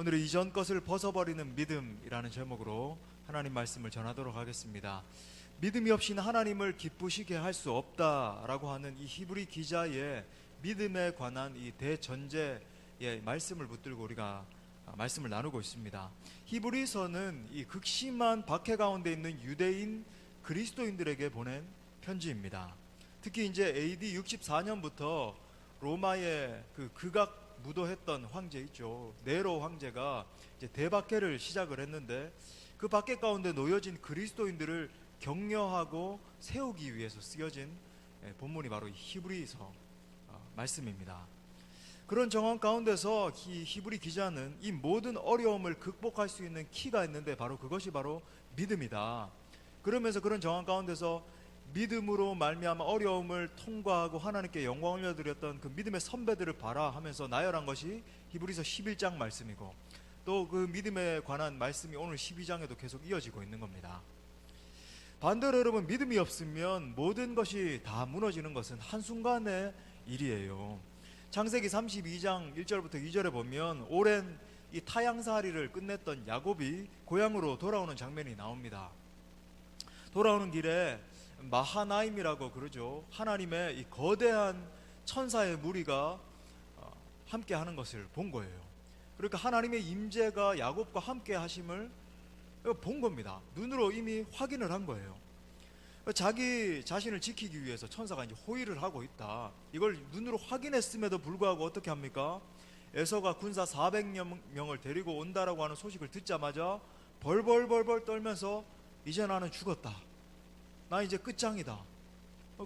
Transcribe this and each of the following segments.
오늘은 이전 것을 벗어버리는 믿음이라는 제목으로 하나님 말씀을 전하도록 하겠습니다. 믿음이 없이는 하나님을 기쁘시게 할 수 없다라고 하는 이 히브리 기자의 믿음에 관한 이 대전제의 말씀을 붙들고 우리가 말씀을 나누고 있습니다. 히브리서는 이 극심한 박해 가운데 있는 유대인 그리스도인들에게 보낸 편지입니다. 특히 이제 AD 64년부터 로마의 극악 무도했던 황제 있죠. 네로 황제가 이제 대박해를 시작을 했는데 그 박해 가운데 놓여진 그리스도인들을 격려하고 세우기 위해서 쓰여진 본문이 바로 이 히브리서 말씀입니다. 그런 정황 가운데서 이 히브리 기자는 이 모든 어려움을 극복할 수 있는 키가 있는데 그것이 바로 믿음이다. 그러면서 그런 정황 가운데서 믿음으로 말미암아 어려움을 통과하고 하나님께 영광을 올려드렸던 그 믿음의 선배들을 봐라 하면서 나열한 것이 히브리서 11장 말씀이고, 또 그 믿음에 관한 말씀이 오늘 12장에도 계속 이어지고 있는 겁니다. 반대로 여러분, 믿음이 없으면 모든 것이 다 무너지는 것은 한순간의 일이에요. 창세기 32장 1절부터 2절에 보면 오랜 이 타향살이를 끝냈던 야곱이 고향으로 돌아오는 장면이 나옵니다. 돌아오는 길에 마하나임이라고 그러죠. 하나님의 이 거대한 천사의 무리가 함께 하는 것을 본 거예요. 그러니까 하나님의 임재가 야곱과 함께 하심을 본 겁니다. 눈으로 이미 확인을 한 거예요. 자기 자신을 지키기 위해서 천사가 이제 호위를 하고 있다, 이걸 눈으로 확인했음에도 불구하고 어떻게 합니까? 에서가 군사 400명을 데리고 온다라고 하는 소식을 듣자마자 벌벌벌벌 떨면서 이제 나는 죽었다, 나 이제 끝장이다,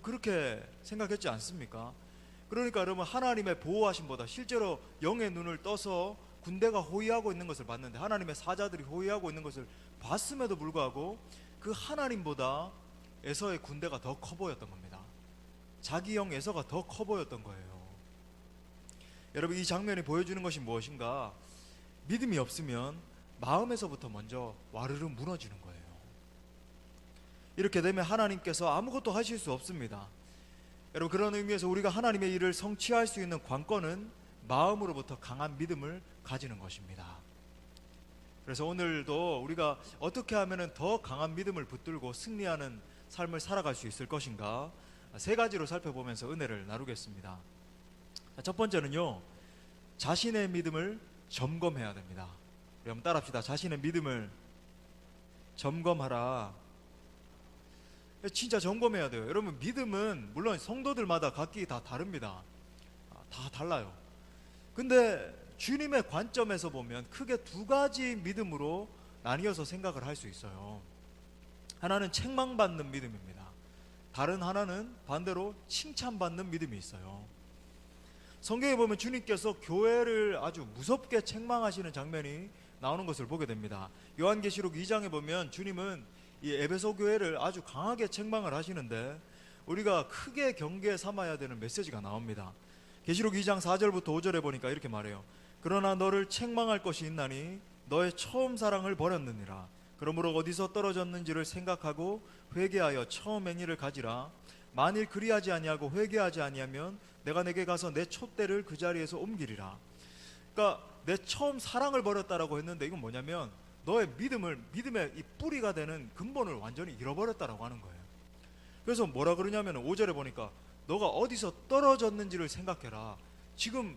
그렇게 생각했지 않습니까? 그러니까 여러분, 하나님의 보호하심보다 실제로 영의 눈을 떠서 군대가 호위하고 있는 것을 봤는데, 하나님의 사자들이 호위하고 있는 것을 봤음에도 불구하고 그 하나님보다 에서의 군대가 더 커 보였던 겁니다. 자기 영 에서가 더 커 보였던 거예요. 여러분, 이 장면이 보여주는 것이 무엇인가? 믿음이 없으면 마음에서부터 먼저 와르르 무너지는 거예요. 이렇게 되면 하나님께서 아무것도 하실 수 없습니다. 여러분, 그런 의미에서 우리가 하나님의 일을 성취할 수 있는 관건은 마음으로부터 강한 믿음을 가지는 것입니다. 그래서 오늘도 우리가 어떻게 하면 더 강한 믿음을 붙들고 승리하는 삶을 살아갈 수 있을 것인가, 세 가지로 살펴보면서 은혜를 나누겠습니다. 첫 번째는요, 자신의 믿음을 점검해야 됩니다. 우리 한번 따라합시다. 자신의 믿음을 점검하라. 진짜 점검해야 돼요. 여러분, 믿음은 물론 성도들마다 각기 다 다릅니다. 다 달라요. 근데 주님의 관점에서 보면 크게 두 가지 믿음으로 나뉘어서 생각을 할 수 있어요. 하나는 책망받는 믿음입니다. 다른 하나는 반대로 칭찬받는 믿음이 있어요. 성경에 보면 주님께서 교회를 아주 무섭게 책망하시는 장면이 나오는 것을 보게 됩니다. 요한계시록 2장에 보면 주님은 이 에베소 교회를 아주 강하게 책망을 하시는데 우리가 크게 경계에 삼아야 되는 메시지가 나옵니다. 계시록 2장 4절부터 5절에 보니까 이렇게 말해요. 그러나 너를 책망할 것이 있나니 너의 처음 사랑을 버렸느니라. 그러므로 어디서 떨어졌는지를 생각하고 회개하여 처음 행위를 가지라. 만일 그리하지 아니하고 회개하지 아니하면 내가 내게 가서 내 촛대를 그 자리에서 옮기리라. 그러니까 내 처음 사랑을 버렸다라고 했는데 이건 뭐냐면 너의 믿음의 이 뿌리가 되는 근본을 완전히 잃어버렸다라고 하는 거예요. 그래서 뭐라 그러냐면 5절에 보니까 너가 어디서 떨어졌는지를 생각해라. 지금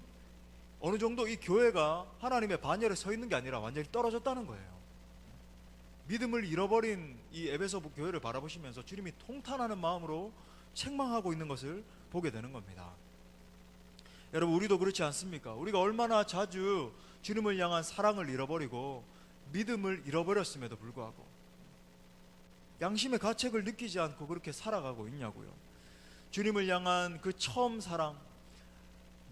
어느 정도 이 교회가 하나님의 반열에 서 있는 게 아니라 완전히 떨어졌다는 거예요. 믿음을 잃어버린 이 에베소 교회를 바라보시면서 주님이 통탄하는 마음으로 책망하고 있는 것을 보게 되는 겁니다. 여러분, 우리도 그렇지 않습니까? 우리가 얼마나 자주 주님을 향한 사랑을 잃어버리고 믿음을 잃어버렸음에도 불구하고 양심의 가책을 느끼지 않고 그렇게 살아가고 있냐고요. 주님을 향한 그 처음 사랑,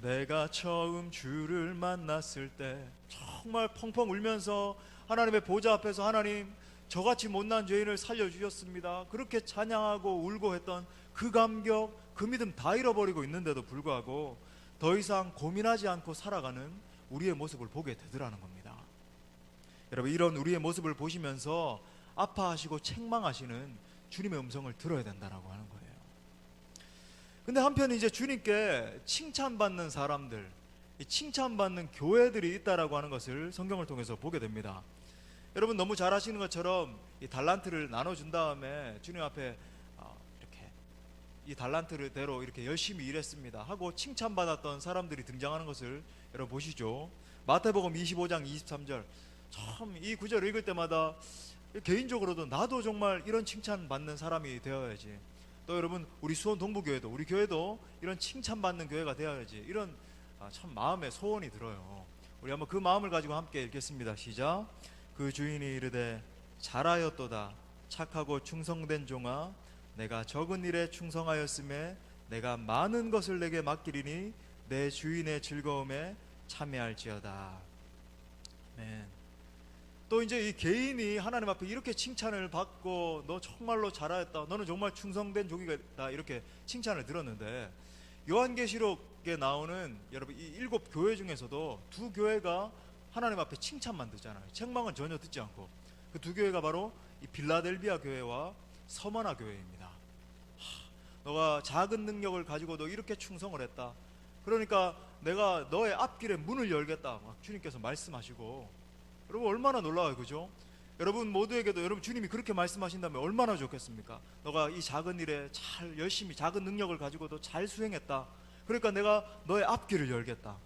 내가 처음 주를 만났을 때 정말 펑펑 울면서 하나님의 보좌 앞에서 하나님, 저같이 못난 죄인을 살려주셨습니다, 그렇게 찬양하고 울고 했던 그 감격, 그 믿음 다 잃어버리고 있는데도 불구하고 더 이상 고민하지 않고 살아가는 우리의 모습을 보게 되더라는 겁니다. 여러분, 이런 우리의 모습을 보시면서 아파하시고 책망하시는 주님의 음성을 들어야 된다라고 하는 거예요. 근데 한편 이제 주님께 칭찬받는 사람들, 이 칭찬받는 교회들이 있다라고 하는 것을 성경을 통해서 보게 됩니다. 여러분 너무 잘 아시는 것처럼 이 달란트를 나눠준 다음에 주님 앞에 이렇게 이 달란트대로 이렇게 열심히 일했습니다 하고 칭찬받았던 사람들이 등장하는 것을 여러분 보시죠. 마태복음 25장 23절, 참 이 구절을 읽을 때마다 개인적으로도 나도 정말 이런 칭찬받는 사람이 되어야지, 또 여러분 우리 수원 동부교회도, 우리 교회도 이런 칭찬받는 교회가 되어야지, 이런 참 마음의 소원이 들어요. 우리 한번 그 마음을 가지고 함께 읽겠습니다. 시작. 그 주인이 이르되 잘하였도다 착하고 충성된 종아, 내가 적은 일에 충성하였음에 내가 많은 것을 내게 맡기리니 내 주인의 즐거움에 참여할지어다. 아멘. 또 이제 이 개인이 하나님 앞에 이렇게 칭찬을 받고 너 정말로 잘하였다, 너는 정말 충성된 종이다, 이렇게 칭찬을 들었는데, 요한계시록에 나오는 여러분 이 7교회 중에서도 2교회가 하나님 앞에 칭찬만 듣잖아요. 책망은 전혀 듣지 않고. 그 2교회가 바로 이 빌라델비아 교회와 서머나 교회입니다. 너가 작은 능력을 가지고도 이렇게 충성을 했다, 그러니까 내가 너의 앞길에 문을 열겠다, 막 주님께서 말씀하시고. 여러분 얼마나 놀라워요, 그죠? 여러분 모두에게도 여러분 주님이 그렇게 말씀하신다면 얼마나 좋겠습니까? 너가 이 작은 일에 잘 열심히 작은 능력을 가지고도 잘 수행했다, 그러니까 내가 너의 앞길을 열겠다,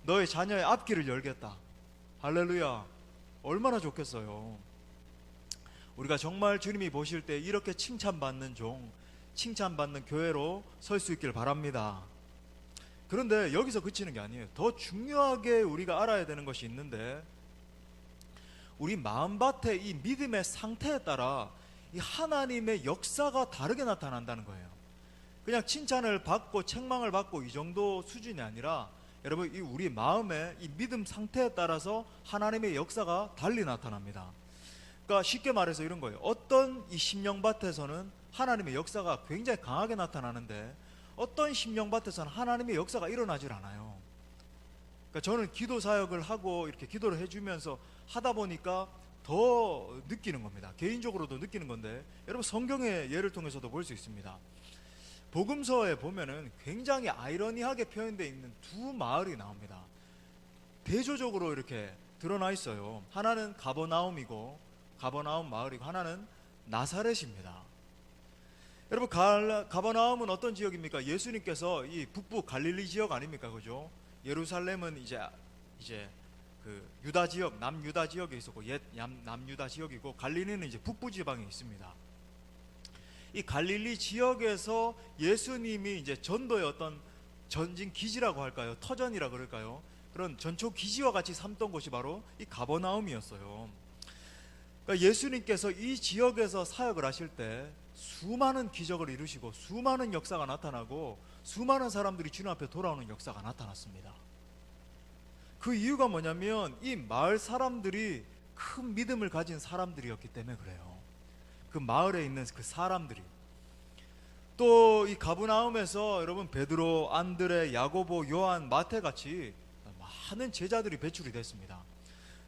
너의 자녀의 앞길을 열겠다. 할렐루야. 얼마나 좋겠어요. 우리가 정말 주님이 보실 때 이렇게 칭찬받는 종, 칭찬받는 교회로 설 수 있길 바랍니다. 그런데 여기서 그치는 게 아니에요. 더 중요하게 우리가 알아야 되는 것이 있는데, 우리 마음밭의 이 믿음의 상태에 따라 이 하나님의 역사가 다르게 나타난다는 거예요. 그냥 칭찬을 받고 책망을 받고 이 정도 수준이 아니라, 여러분 이 우리 마음의 이 믿음 상태에 따라서 하나님의 역사가 달리 나타납니다. 그러니까 쉽게 말해서 이런 거예요. 어떤 이 심령밭에서는 하나님의 역사가 굉장히 강하게 나타나는데, 어떤 심령밭에서는 하나님의 역사가 일어나질 않아요. 그러니까 저는 기도 사역을 하고 이렇게 기도를 해주면서 하다 보니까 더 느끼는 겁니다. 개인적으로도 느끼는 건데, 여러분 성경의 예를 통해서도 볼 수 있습니다. 복음서에 보면은 굉장히 아이러니하게 표현되어 있는 2 마을이 나옵니다. 대조적으로 이렇게 드러나 있어요. 하나는 가버나움이고, 가버나움 마을이고, 하나는 나사렛입니다. 여러분 가버나움은 어떤 지역입니까? 예수님께서 이 북부 갈릴리 지역 아닙니까, 그죠? 예루살렘은 이제 그 유다 지역, 남유다 지역에 있었고, 옛 남유다 지역이고, 갈릴리는 이제 북부 지방에 있습니다. 이 갈릴리 지역에서 예수님이 이제 전도의 어떤 전진 기지라고 할까요? 터전이라 그럴까요? 그런 전초 기지와 같이 삼던 곳이 바로 이 가버나움이었어요. 그러니까 예수님께서 이 지역에서 사역을 하실 때 수많은 기적을 이루시고 수많은 역사가 나타나고 수많은 사람들이 주님 앞에 돌아오는 역사가 나타났습니다. 그 이유가 뭐냐면 이 마을 사람들이 큰 믿음을 가진 사람들이었기 때문에 그래요. 그 마을에 있는 그 사람들이. 또 이 가브나움에서 여러분 베드로, 안드레, 야고보, 요한, 마태같이 많은 제자들이 배출이 됐습니다.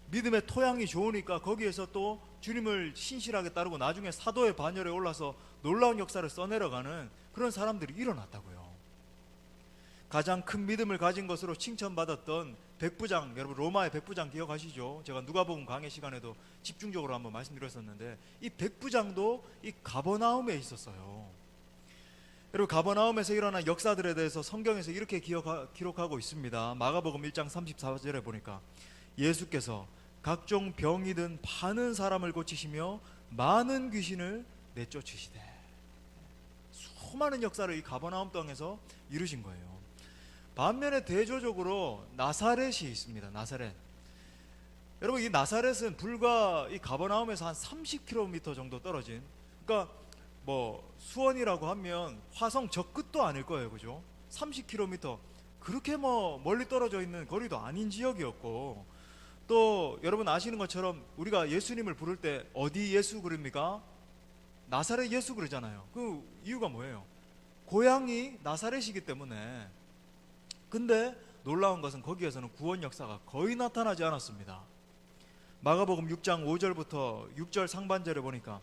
믿음의 토양이 좋으니까 거기에서 또 주님을 신실하게 따르고 나중에 사도의 반열에 올라서 놀라운 역사를 써내려가는 그런 사람들이 일어났다고요. 가장 큰 믿음을 가진 것으로 칭찬받았던 백부장, 여러분 로마의 백부장 기억하시죠? 제가 누가복음 강의 시간에도 집중적으로 한번 말씀드렸었는데, 이 백부장도 이 가버나움에 있었어요. 여러분 가버나움에서 일어난 역사들에 대해서 성경에서 이렇게 기록하고 있습니다. 마가복음 1장 34절에 보니까 예수께서 각종 병이든 파는 사람을 고치시며 많은 귀신을 내쫓으시되, 수많은 역사를 이 가버나움 땅에서 이루신 거예요. 반면에 대조적으로 나사렛이 있습니다. 나사렛. 여러분 이 나사렛은 불과 이 가버나움에서 한 30km 정도 떨어진, 그러니까 뭐 수원이라고 하면 화성 저 끝도 아닐 거예요, 그죠? 30km, 그렇게 뭐 멀리 떨어져 있는 거리도 아닌 지역이었고, 또 여러분 아시는 것처럼 우리가 예수님을 부를 때 어디 예수 그럽니까? 나사렛 예수 그러잖아요. 그 이유가 뭐예요? 고향이 나사렛이기 때문에. 근데 놀라운 것은 거기에서는 구원 역사가 거의 나타나지 않았습니다. 마가복음 6장 5절부터 6절 상반절에 보니까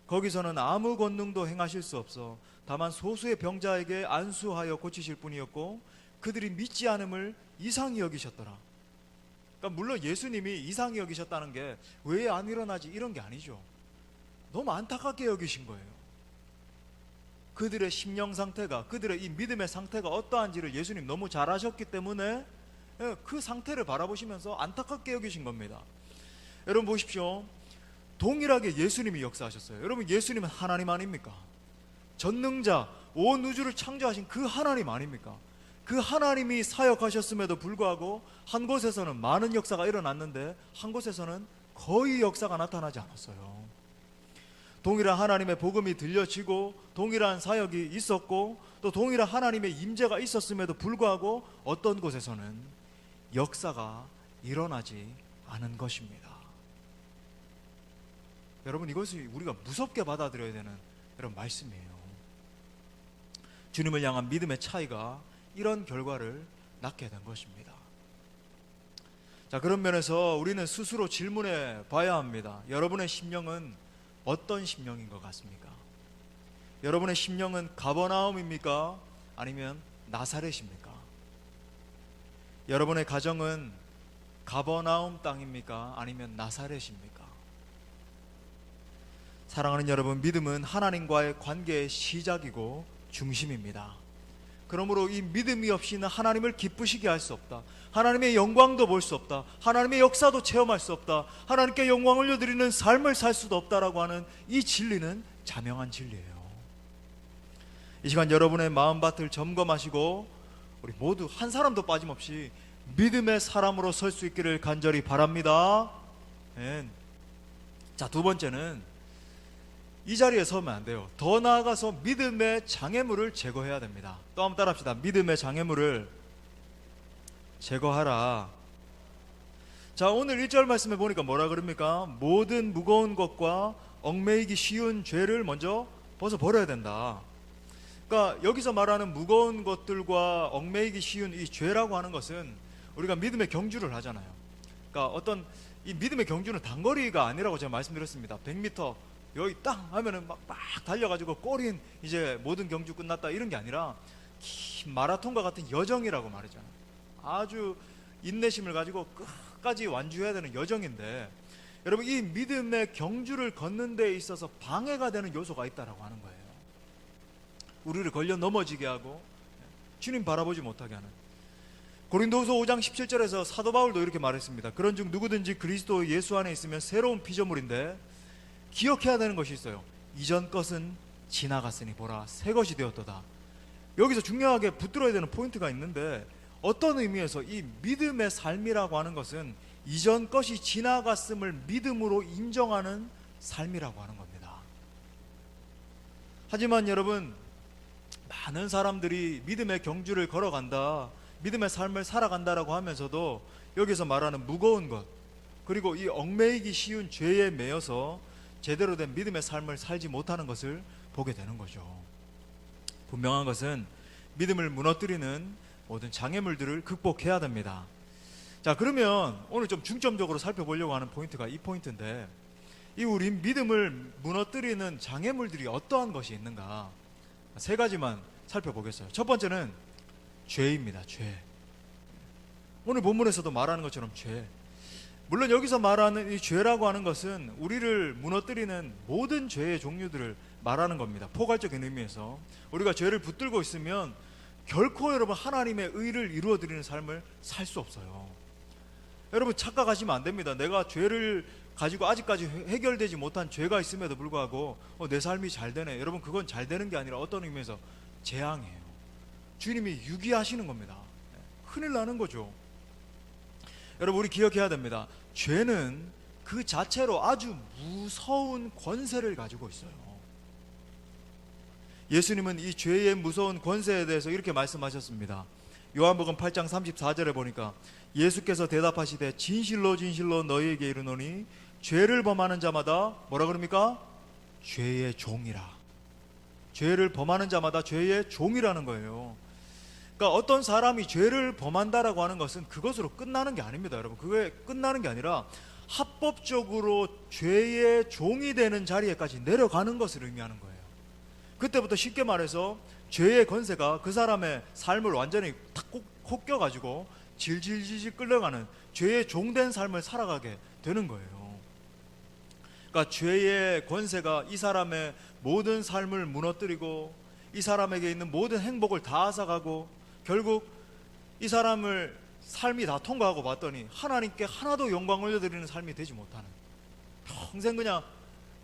거기서는 아무 권능도 행하실 수 없어 다만 소수의 병자에게 안수하여 고치실 뿐이었고, 그들이 믿지 않음을 이상히 여기셨더라. 그러니까 물론 예수님이 이상히 여기셨다는 게 왜 안 일어나지 이런 게 아니죠. 너무 안타깝게 여기신 거예요. 그들의 심령 상태가, 그들의 이 믿음의 상태가 어떠한지를 예수님 너무 잘 아셨기 때문에 그 상태를 바라보시면서 안타깝게 여기신 겁니다. 여러분 보십시오. 동일하게 예수님이 역사하셨어요. 여러분 예수님은 하나님 아닙니까? 전능자, 온 우주를 창조하신 그 하나님 아닙니까? 그 하나님이 사역하셨음에도 불구하고 한 곳에서는 많은 역사가 일어났는데 한 곳에서는 거의 역사가 나타나지 않았어요. 동일한 하나님의 복음이 들려지고 동일한 사역이 있었고 또 동일한 하나님의 임재가 있었음에도 불구하고 어떤 곳에서는 역사가 일어나지 않은 것입니다. 여러분 이것이 우리가 무섭게 받아들여야 되는 이런 말씀이에요. 주님을 향한 믿음의 차이가 이런 결과를 낳게 된 것입니다. 자, 그런 면에서 우리는 스스로 질문해 봐야 합니다. 여러분의 심령은 어떤 심령인 것 같습니까? 여러분의 심령은 가버나움입니까? 아니면 나사렛입니까? 여러분의 가정은 가버나움 땅입니까? 아니면 나사렛입니까? 사랑하는 여러분, 믿음은 하나님과의 관계의 시작이고 중심입니다. 그러므로 이 믿음이 없이는 하나님을 기쁘시게 할 수 없다. 하나님의 영광도 볼 수 없다. 하나님의 역사도 체험할 수 없다. 하나님께 영광을 올려드리는 삶을 살 수도 없다라고 하는 이 진리는 자명한 진리예요. 이 시간 여러분의 마음밭을 점검하시고 우리 모두 한 사람도 빠짐없이 믿음의 사람으로 설 수 있기를 간절히 바랍니다. 자, 두 번째는 이 자리에 서면 안 돼요. 더 나아가서 믿음의 장애물을 제거해야 됩니다. 또 한번 따라합시다. 믿음의 장애물을 제거하라. 자, 오늘 1절 말씀에 보니까 뭐라 그럽니까? 모든 무거운 것과 얽매이기 쉬운 죄를 먼저 벗어버려야 된다. 그러니까 여기서 말하는 무거운 것들과 얽매이기 쉬운 이 죄라고 하는 것은 우리가 믿음의 경주를 하잖아요. 그러니까 어떤 이 믿음의 경주는 단거리가 아니라고 제가 말씀드렸습니다. 100m 여기 딱 하면은 막 달려가지고 꼬린 이제 모든 경주 끝났다 이런 게 아니라 긴 마라톤과 같은 여정이라고 말이잖아요. 아주 인내심을 가지고 끝까지 완주해야 되는 여정인데 여러분 이 믿음의 경주를 걷는 데 있어서 방해가 되는 요소가 있다라고 하는 거예요. 우리를 걸려 넘어지게 하고 주님 바라보지 못하게 하는. 고린도후서 5장 17절에서 사도 바울도 이렇게 말했습니다. 그런즉 누구든지 그리스도 예수 안에 있으면 새로운 피조물인데 기억해야 되는 것이 있어요. 이전 것은 지나갔으니 보라 새 것이 되었도다. 여기서 중요하게 붙들어야 되는 포인트가 있는데 어떤 의미에서 이 믿음의 삶이라고 하는 것은 이전 것이 지나갔음을 믿음으로 인정하는 삶이라고 하는 겁니다. 하지만 여러분 많은 사람들이 믿음의 경주를 걸어간다, 믿음의 삶을 살아간다라고 하면서도 여기서 말하는 무거운 것 그리고 이 얽매이기 쉬운 죄에 매여서 제대로 된 믿음의 삶을 살지 못하는 것을 보게 되는 거죠. 분명한 것은 믿음을 무너뜨리는 모든 장애물들을 극복해야 됩니다. 자, 그러면 오늘 좀 중점적으로 살펴보려고 하는 포인트가 이 포인트인데 이 우리 믿음을 무너뜨리는 장애물들이 어떠한 것이 있는가 세 가지만 살펴보겠어요. 첫 번째는 죄입니다. 죄. 오늘 본문에서도 말하는 것처럼 죄. 물론 여기서 말하는 이 죄라고 하는 것은 우리를 무너뜨리는 모든 죄의 종류들을 말하는 겁니다. 포괄적인 의미에서 우리가 죄를 붙들고 있으면 결코 여러분 하나님의 의를 이루어드리는 삶을 살 수 없어요. 여러분 착각하시면 안 됩니다. 내가 죄를 가지고 아직까지 해결되지 못한 죄가 있음에도 불구하고 내 삶이 잘 되네. 여러분 그건 잘 되는 게 아니라 어떤 의미에서 재앙이에요. 주님이 유기하시는 겁니다. 큰일 나는 거죠. 여러분 우리 기억해야 됩니다. 죄는 그 자체로 아주 무서운 권세를 가지고 있어요. 예수님은 이 죄의 무서운 권세에 대해서 이렇게 말씀하셨습니다. 요한복음 8장 34절에 보니까 예수께서 대답하시되 진실로 진실로 너희에게 이르노니 죄를 범하는 자마다 뭐라 그럽니까? 죄의 종이라. 죄를 범하는 자마다 죄의 종이라는 거예요. 그러니까 어떤 사람이 죄를 범한다라고 하는 것은 그것으로 끝나는 게 아닙니다. 여러분 그게 끝나는 게 아니라 합법적으로 죄의 종이 되는 자리에까지 내려가는 것을 의미하는 거예요. 그때부터 쉽게 말해서 죄의 권세가 그 사람의 삶을 완전히 탁 혹겨가지고 질질질질 끌려가는 죄의 종된 삶을 살아가게 되는 거예요. 그러니까 죄의 권세가 이 사람의 모든 삶을 무너뜨리고 이 사람에게 있는 모든 행복을 다 앗아가고 결국 이 사람을 삶이 다 통과하고 봤더니 하나님께 하나도 영광 올려드리는 삶이 되지 못하는, 평생 그냥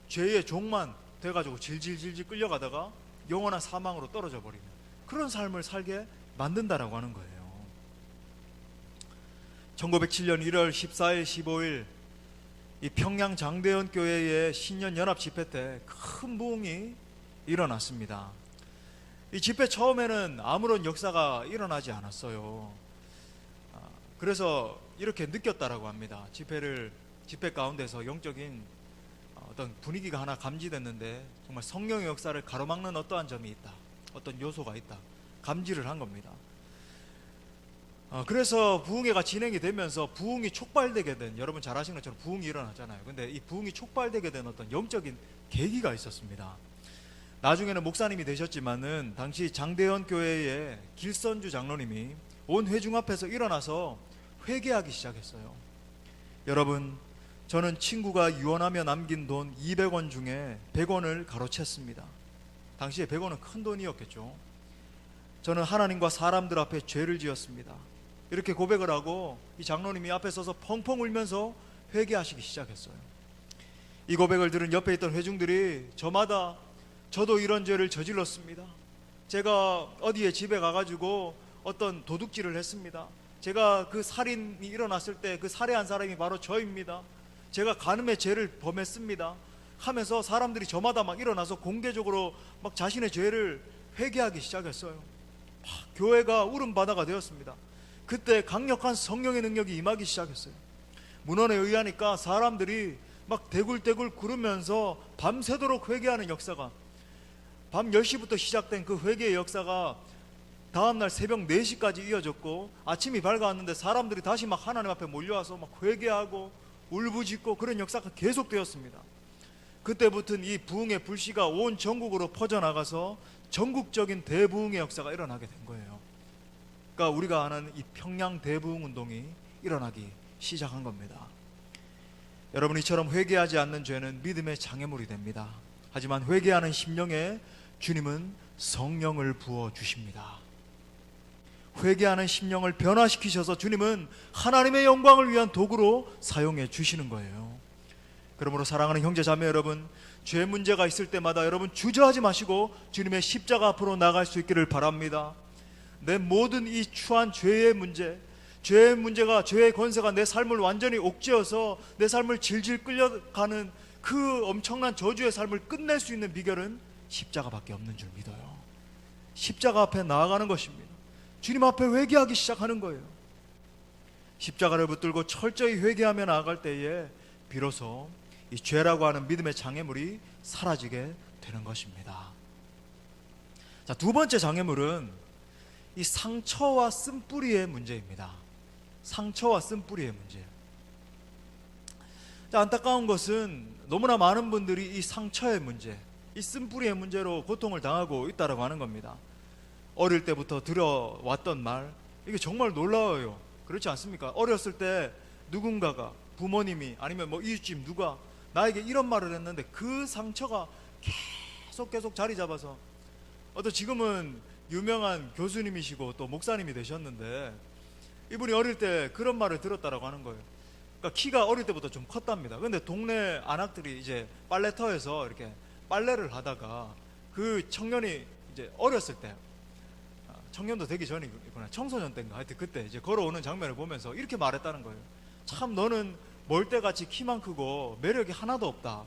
죄의 종만 돼가지고 질질질질 끌려가다가 영원한 사망으로 떨어져 버리는 그런 삶을 살게 만든다라고 하는 거예요. 1907년 1월 14일 15일 이 평양 장대현 교회의 신년 연합 집회 때 큰 부흥이 일어났습니다. 이 집회 처음에는 아무런 역사가 일어나지 않았어요. 그래서 이렇게 느꼈다라고 합니다. 집회 가운데서 영적인 어떤 분위기가 하나 감지됐는데 정말 성령의 역사를 가로막는 어떠한 점이 있다, 어떤 요소가 있다, 감지를 한 겁니다. 그래서 부흥회가 진행이 되면서 부흥이 촉발되게 된, 여러분 잘 아시는 것처럼 부흥이 일어나잖아요. 근데 이 부흥이 촉발되게 된 어떤 영적인 계기가 있었습니다. 나중에는 목사님이 되셨지만은 당시 장대현 교회의 길선주 장로님이 온 회중 앞에서 일어나서 회개하기 시작했어요. 여러분, 저는 친구가 유언하며 남긴 돈 200원 중에 100원을 가로챘습니다. 당시에 100원은 큰 돈이었겠죠. 저는 하나님과 사람들 앞에 죄를 지었습니다. 이렇게 고백을 하고 이 장로님이 앞에 서서 펑펑 울면서 회개하시기 시작했어요. 이 고백을 들은 옆에 있던 회중들이 저마다 저도 이런 죄를 저질렀습니다. 제가 어디에 집에 가가지고 어떤 도둑질을 했습니다. 제가 그 살인이 일어났을 때 그 살해한 사람이 바로 저입니다. 제가 간음의 죄를 범했습니다 하면서 사람들이 저마다 막 일어나서 공개적으로 막 자신의 죄를 회개하기 시작했어요. 교회가 울음바다가 되었습니다. 그때 강력한 성령의 능력이 임하기 시작했어요. 문헌에 의하니까 사람들이 막 대굴대굴 구르면서 밤새도록 회개하는 역사가, 밤 10시부터 시작된 그 회개의 역사가 다음날 새벽 4시까지 이어졌고, 아침이 밝아왔는데 사람들이 다시 막 하나님 앞에 몰려와서 막 회개하고 울부짖고 그런 역사가 계속되었습니다. 그때부터는 이 부흥의 불씨가 온 전국으로 퍼져나가서 전국적인 대부흥의 역사가 일어나게 된 거예요. 그러니까 우리가 아는 이 평양 대부흥 운동이 일어나기 시작한 겁니다. 여러분, 이처럼 회개하지 않는 죄는 믿음의 장애물이 됩니다. 하지만 회개하는 심령에 주님은 성령을 부어주십니다. 회개하는 심령을 변화시키셔서 주님은 하나님의 영광을 위한 도구로 사용해 주시는 거예요. 그러므로 사랑하는 형제 자매 여러분, 죄 문제가 있을 때마다 여러분 주저하지 마시고 주님의 십자가 앞으로 나갈 수 있기를 바랍니다. 내 모든 이 추한 죄의 문제가, 죄의 권세가 내 삶을 완전히 옥죄어서 내 삶을 질질 끌려가는 그 엄청난 저주의 삶을 끝낼 수 있는 비결은 십자가밖에 없는 줄 믿어요. 십자가 앞에 나아가는 것입니다. 주님 앞에 회개하기 시작하는 거예요. 십자가를 붙들고 철저히 회개하며 나아갈 때에 비로소 이 죄라고 하는 믿음의 장애물이 사라지게 되는 것입니다. 자, 두 번째 장애물은 이 상처와 쓴뿌리의 문제입니다. 상처와 쓴뿌리의 문제. 자, 안타까운 것은 너무나 많은 분들이 이 상처의 문제, 이 쓴뿌리의 문제로 고통을 당하고 있다라고 하는 겁니다. 어릴 때부터 들어왔던 말, 이게 정말 놀라워요. 그렇지 않습니까? 어렸을 때 누군가가, 부모님이 아니면 뭐 이웃집 누가 나에게 이런 말을 했는데 그 상처가 계속 자리 잡아서, 지금은 유명한 교수님이시고 또 목사님이 되셨는데 이분이 어릴 때 그런 말을 들었다라고 하는 거예요. 그러니까 키가 어릴 때부터 좀 컸답니다. 근데 동네 아낙들이 이제 빨래터에서 이렇게 빨래를 하다가 그 청년이 이제 어렸을 때, 청년도 되기 전이구나, 청소년 때인가, 하여튼 그때 이제 걸어오는 장면을 보면서 이렇게 말했다는 거예요. 참 너는 멀대같이 키만 크고 매력이 하나도 없다.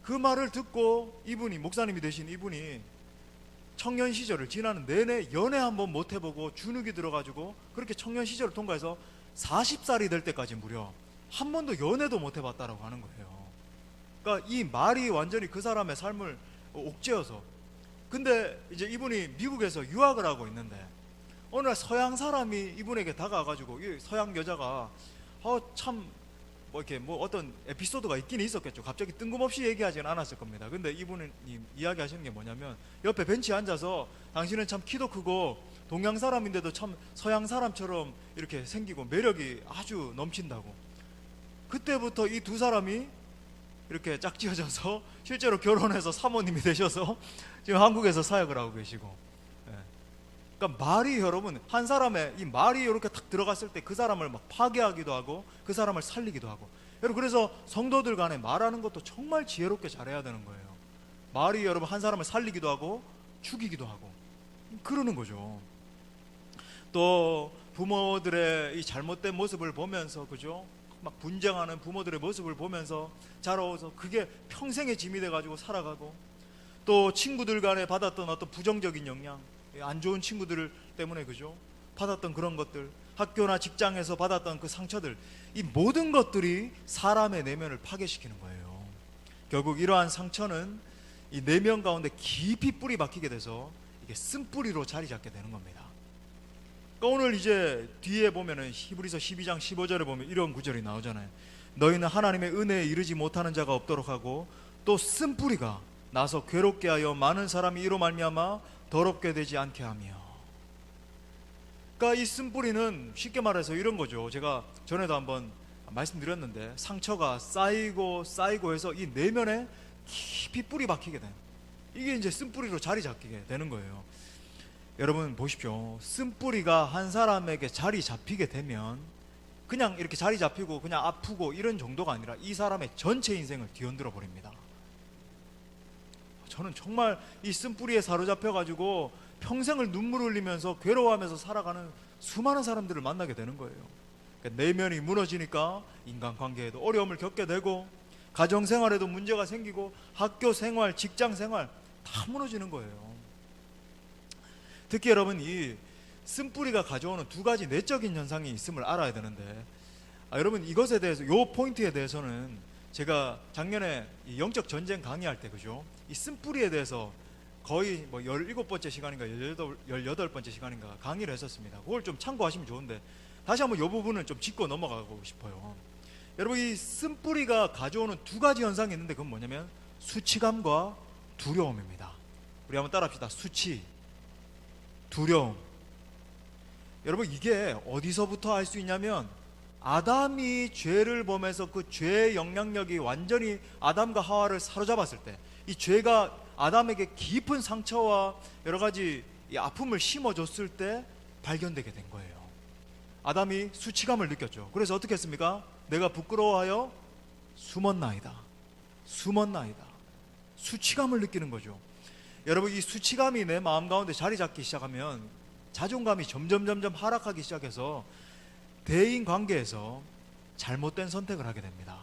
그 말을 듣고 이분이, 목사님이 되신 이분이 청년 시절을 지나는 내내 연애 한번 못 해보고 주눅이 들어가지고 그렇게 청년 시절을 통과해서 40살이 될 때까지 무려 한 번도 연애도 못 해봤다라고 하는 거예요. 그러니까 이 말이 완전히 그 사람의 삶을 옥죄어서. 근데 이제 이분이 미국에서 유학을 하고 있는데 어느 날 서양 사람이 이분에게 다가와가지고, 이 서양 여자가 참 이렇게 어떤 에피소드가 있긴 있었겠죠. 갑자기 뜬금없이 얘기하지는 않았을 겁니다. 근데 이분이 이야기하시는 게 뭐냐면, 옆에 벤치에 앉아서 당신은 참 키도 크고 동양 사람인데도 참 서양 사람처럼 이렇게 생기고 매력이 아주 넘친다고. 그때부터 이 두 사람이 이렇게 짝지어져서 실제로 결혼해서 사모님이 되셔서 지금 한국에서 사역을 하고 계시고. 예. 그러니까 말이, 여러분, 한 사람의 이 말이 이렇게 탁 들어갔을 때 그 사람을 막 파괴하기도 하고 그 사람을 살리기도 하고. 여러분, 그래서 성도들 간에 말하는 것도 정말 지혜롭게 잘해야 되는 거예요. 말이, 여러분, 한 사람을 살리기도 하고 죽이기도 하고 그러는 거죠. 또 부모들의 이 잘못된 모습을 보면서, 그죠? 막 분쟁하는 부모들의 모습을 보면서 자라서 그게 평생의 짐이 돼가지고 살아가고, 또 친구들 간에 받았던 어떤 부정적인 영향, 안 좋은 친구들 때문에, 그죠? 받았던 그런 것들, 학교나 직장에서 받았던 그 상처들, 이 모든 것들이 사람의 내면을 파괴시키는 거예요. 결국 이러한 상처는 이 내면 가운데 깊이 뿌리 박히게 돼서 이게 쓴뿌리로 자리 잡게 되는 겁니다. 그러니까 오늘 이제 뒤에 보면은 히브리서 12장 15절에 보면 이런 구절이 나오잖아요. 너희는 하나님의 은혜에 이르지 못하는 자가 없도록 하고 또 쓴뿌리가 나서 괴롭게 하여 많은 사람이 이로 말미암아 더럽게 되지 않게 하며. 그러니까 이 쓴뿌리는 쉽게 말해서 이런 거죠. 제가 전에도 한번 말씀드렸는데, 상처가 쌓이고 해서 이 내면에 깊이 뿌리 박히게 된, 이게 이제 쓴뿌리로 자리 잡히게 되는 거예요. 여러분 보십시오. 쓴뿌리가 한 사람에게 자리 잡히게 되면 그냥 이렇게 자리 잡히고 그냥 아프고 이런 정도가 아니라 이 사람의 전체 인생을 뒤흔들어 버립니다. 저는 정말 이 쓴뿌리에 사로잡혀 가지고 평생을 눈물 흘리면서 괴로워하면서 살아가는 수많은 사람들을 만나게 되는 거예요. 그러니까 내면이 무너지니까 인간관계에도 어려움을 겪게 되고, 가정생활에도 문제가 생기고, 학교생활, 직장생활 다 무너지는 거예요. 특히 여러분, 이 쓴뿌리가 가져오는 두 가지 내적인 현상이 있음을 알아야 되는데, 여러분 이것에 대해서, 요 포인트에 대해서는 제가 작년에 이 영적 전쟁 강의할 때, 그죠? 이 쓴뿌리에 대해서 거의 뭐 17번째 시간인가 18번째 시간인가 강의를 했었습니다. 그걸 좀 참고하시면 좋은데, 다시 한번 이 부분을 좀 짚고 넘어가고 싶어요. 여러분, 이 쓴뿌리가 가져오는 두 가지 현상이 있는데 그건 뭐냐면 수치감과 두려움입니다. 우리 한번 따라합시다. 수치, 두려움. 여러분, 이게 어디서부터 알 수 있냐면, 아담이 죄를 범해서 그 죄의 영향력이 완전히 아담과 하와를 사로잡았을 때, 이 죄가 아담에게 깊은 상처와 여러 가지 이 아픔을 심어줬을 때 발견되게 된 거예요. 아담이 수치감을 느꼈죠. 그래서 어떻게 했습니까? 내가 부끄러워하여 숨었나이다. 수치감을 느끼는 거죠. 여러분, 이 수치감이 내 마음 가운데 자리 잡기 시작하면 자존감이 점점 하락하기 시작해서 대인 관계에서 잘못된 선택을 하게 됩니다.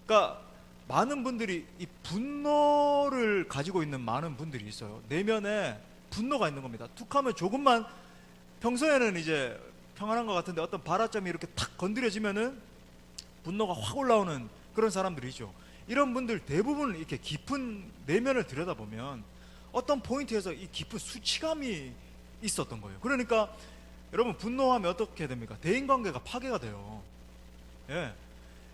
그러니까 많은 분들이 이 분노를 가지고 있는 많은 분들이 있어요. 내면에 분노가 있는 겁니다. 툭하면 조금만, 평소에는 이제 평안한 것 같은데 어떤 발화점이 이렇게 탁 건드려지면은 분노가 확 올라오는 그런 사람들이죠. 이런 분들 대부분 이렇게 깊은 내면을 들여다보면 어떤 포인트에서 이 깊은 수치감이 있었던 거예요. 그러니까 여러분, 분노하면 어떻게 됩니까? 대인관계가 파괴가 돼요. 예.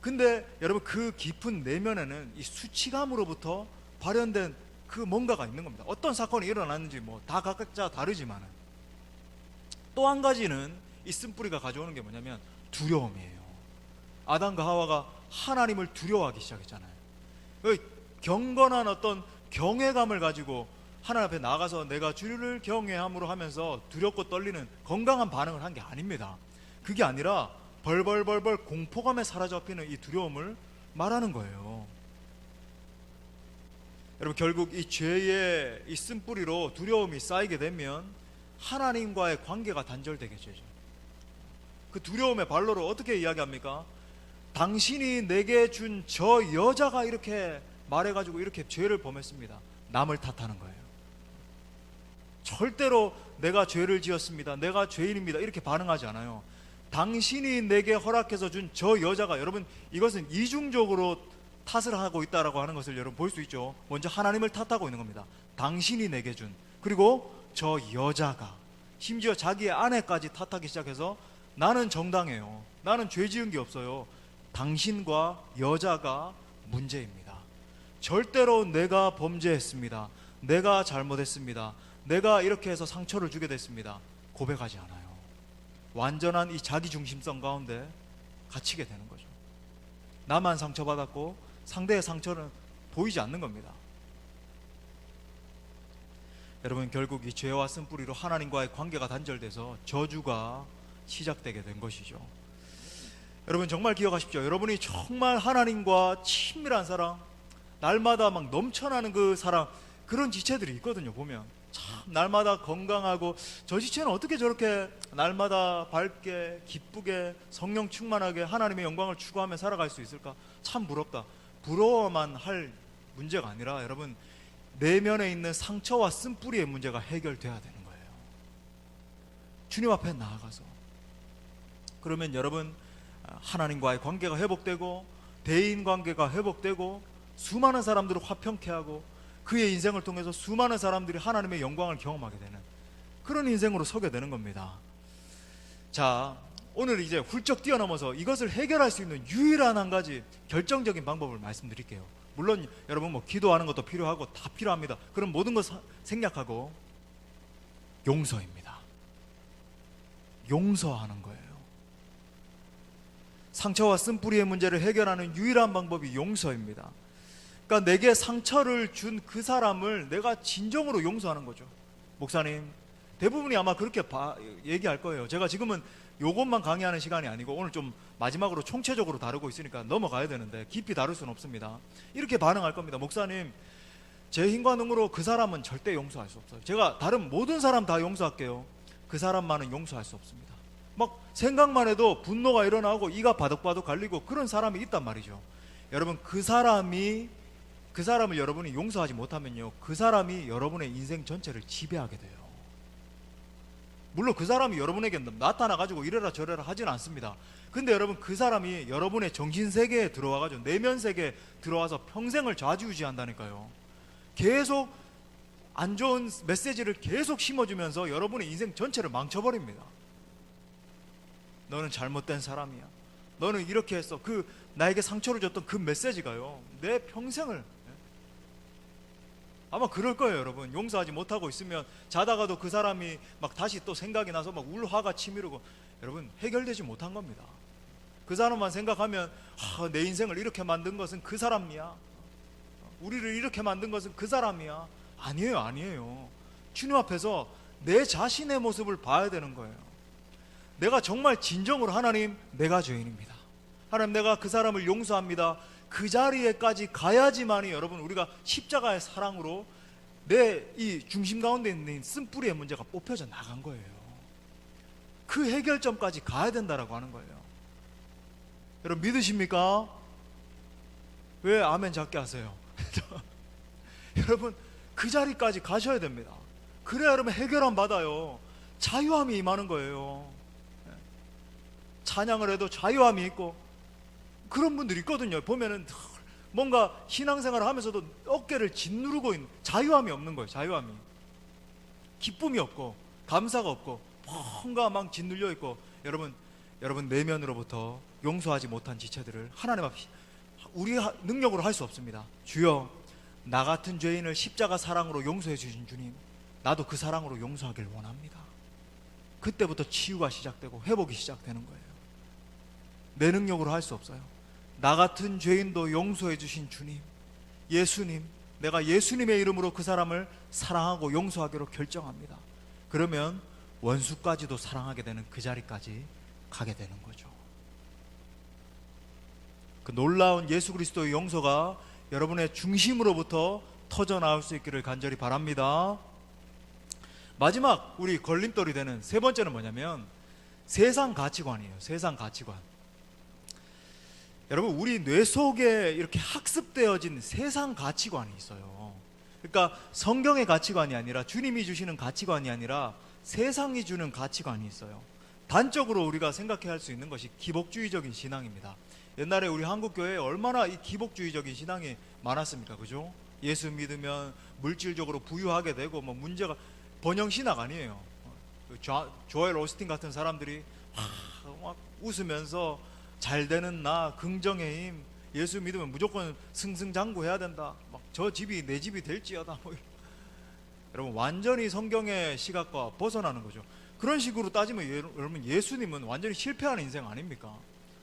근데 여러분, 그 깊은 내면에는 이 수치감으로부터 발현된 그 뭔가가 있는 겁니다. 어떤 사건이 일어났는지 뭐 다 각자 다르지만, 또 한 가지는 이 쓴뿌리가 가져오는 게 뭐냐면 두려움이에요. 아담과 하와가 하나님을 두려워하기 시작했잖아요. 그 경건한 어떤 경외감을 가지고 하나님 앞에 나가서 내가 주를 경외함으로 하면서 두렵고 떨리는 건강한 반응을 한 게 아닙니다. 그게 아니라 벌벌 공포감에 사로잡히는 이 두려움을 말하는 거예요. 여러분, 결국 이 죄의 이 쓴뿌리로 두려움이 쌓이게 되면 하나님과의 관계가 단절되게 되죠. 그 두려움의 발로로 어떻게 이야기합니까? 당신이 내게 준 저 여자가 이렇게 말해가지고 이렇게 죄를 범했습니다. 남을 탓하는 거예요. 절대로 내가 죄를 지었습니다, 내가 죄인입니다, 이렇게 반응하지 않아요. 당신이 내게 허락해서 준 저 여자가, 여러분 이것은 이중적으로 탓을 하고 있다라고 하는 것을 여러분 볼 수 있죠. 먼저 하나님을 탓하고 있는 겁니다. 당신이 내게 준, 그리고 저 여자가, 심지어 자기의 아내까지 탓하기 시작해서 나는 정당해요, 나는 죄 지은 게 없어요, 당신과 여자가 문제입니다. 절대로 내가 범죄했습니다, 내가 잘못했습니다, 내가 이렇게 해서 상처를 주게 됐습니다. 고백하지 않아요. 완전한 이 자기 중심성 가운데 갇히게 되는 거죠. 나만 상처받았고 상대의 상처는 보이지 않는 겁니다. 여러분, 결국 이 죄와 쓴뿌리로 하나님과의 관계가 단절돼서 저주가 시작되게 된 것이죠. 여러분, 정말 기억하십시오. 여러분이 정말 하나님과 친밀한 사랑, 날마다 막 넘쳐나는 그 사랑, 그런 지체들이 있거든요. 보면 참 날마다 건강하고, 저 지체는 어떻게 저렇게 날마다 밝게 기쁘게 성령 충만하게 하나님의 영광을 추구하며 살아갈 수 있을까? 참 부럽다. 부러워만 할 문제가 아니라 여러분, 내면에 있는 상처와 쓴뿌리의 문제가 해결돼야 되는 거예요. 주님 앞에 나아가서. 그러면 여러분, 하나님과의 관계가 회복되고 대인 관계가 회복되고 수많은 사람들을 화평케 하고 그의 인생을 통해서 수많은 사람들이 하나님의 영광을 경험하게 되는 그런 인생으로 서게 되는 겁니다. 자, 오늘 이제 훌쩍 뛰어넘어서 이것을 해결할 수 있는 유일한 한 가지 결정적인 방법을 말씀드릴게요. 물론 여러분 뭐 기도하는 것도 필요하고 다 필요합니다. 그럼 모든 것 생략하고 용서입니다. 용서하는 거예요. 상처와 쓴뿌리의 문제를 해결하는 유일한 방법이 용서입니다. 그러니까 내게 상처를 준 그 사람을 내가 진정으로 용서하는 거죠. 목사님, 대부분이 아마 그렇게 얘기할 거예요. 제가 지금은 요것만 강의하는 시간이 아니고 오늘 좀 마지막으로 총체적으로 다루고 있으니까 넘어가야 되는데 깊이 다룰 수는 없습니다. 이렇게 반응할 겁니다. 목사님, 제 힘과 능으로 그 사람은 절대 용서할 수 없어요. 제가 다른 모든 사람 다 용서할게요. 그 사람만은 용서할 수 없습니다. 막 생각만 해도 분노가 일어나고 이가 바득바득 갈리고 그런 사람이 있단 말이죠. 여러분, 그 사람을 여러분이 용서하지 못하면요, 그 사람이 여러분의 인생 전체를 지배하게 돼요. 물론 그 사람이 여러분에게 나타나가지고 이래라 저래라 하진 않습니다. 근데 여러분, 그 사람이 여러분의 정신세계에 들어와가지고 내면세계에 들어와서 평생을 좌지우지한다니까요. 계속 안 좋은 메시지를 계속 심어주면서 여러분의 인생 전체를 망쳐버립니다. 너는 잘못된 사람이야, 너는 이렇게 했어. 그 나에게 상처를 줬던 그 메시지가요, 내 평생을, 아마 그럴 거예요. 여러분, 용서하지 못하고 있으면 자다가도 그 사람이 막 다시 또 생각이 나서 막 울화가 치미르고, 여러분, 해결되지 못한 겁니다. 그 사람만 생각하면 내 인생을 이렇게 만든 것은 그 사람이야, 우리를 이렇게 만든 것은 그 사람이야. 아니에요, 아니에요. 주님 앞에서 내 자신의 모습을 봐야 되는 거예요. 내가 정말 진정으로, 하나님, 내가 죄인입니다. 하나님, 내가 그 사람을 용서합니다. 그 자리에까지 가야지만이 여러분, 우리가 십자가의 사랑으로 내 이 중심 가운데 있는 쓴뿌리의 문제가 뽑혀져 나간 거예요. 그 해결점까지 가야 된다라고 하는 거예요. 여러분, 믿으십니까? 왜 아멘 작게 하세요? 여러분, 그 자리까지 가셔야 됩니다. 그래야 여러분 해결함 받아요. 자유함이 임하는 거예요. 찬양을 해도 자유함이 있고, 그런 분들이 있거든요. 보면은 뭔가 신앙생활을 하면서도 어깨를 짓누르고 있는, 자유함이 없는 거예요. 자유함이, 기쁨이 없고 감사가 없고 뭔가 막 짓눌려 있고. 여러분 내면으로부터 용서하지 못한 지체들을 하나님 앞에 우리 능력으로 할 수 없습니다. 주여, 나 같은 죄인을 십자가 사랑으로 용서해 주신 주님, 나도 그 사랑으로 용서하길 원합니다. 그때부터 치유가 시작되고 회복이 시작되는 거예요. 내 능력으로 할 수 없어요. 나 같은 죄인도 용서해 주신 주님, 예수님, 내가 예수님의 이름으로 그 사람을 사랑하고 용서하기로 결정합니다. 그러면 원수까지도 사랑하게 되는 그 자리까지 가게 되는 거죠. 그 놀라운 예수 그리스도의 용서가 여러분의 중심으로부터 터져나올 수 있기를 간절히 바랍니다. 마지막 우리 걸림돌이 되는 세 번째는 뭐냐면 세상 가치관이에요. 세상 가치관. 여러분, 우리 뇌 속에 이렇게 학습되어진 세상 가치관이 있어요. 그러니까 성경의 가치관이 아니라, 주님이 주시는 가치관이 아니라 세상이 주는 가치관이 있어요. 단적으로 우리가 생각해야 할 수 있는 것이 기복주의적인 신앙입니다. 옛날에 우리 한국교회에 얼마나 이 기복주의적인 신앙이 많았습니까? 그죠? 예수 믿으면 물질적으로 부유하게 되고 뭐 문제가, 번영신학 아니에요. 조엘 오스틴 같은 사람들이 막 웃으면서 잘 되는 나, 긍정의 힘, 예수 믿으면 무조건 승승장구해야 된다, 막 저 집이 내 집이 될지어다, 뭐 여러분 완전히 성경의 시각과 벗어나는 거죠. 그런 식으로 따지면 여러분 예수님은 완전히 실패한 인생 아닙니까?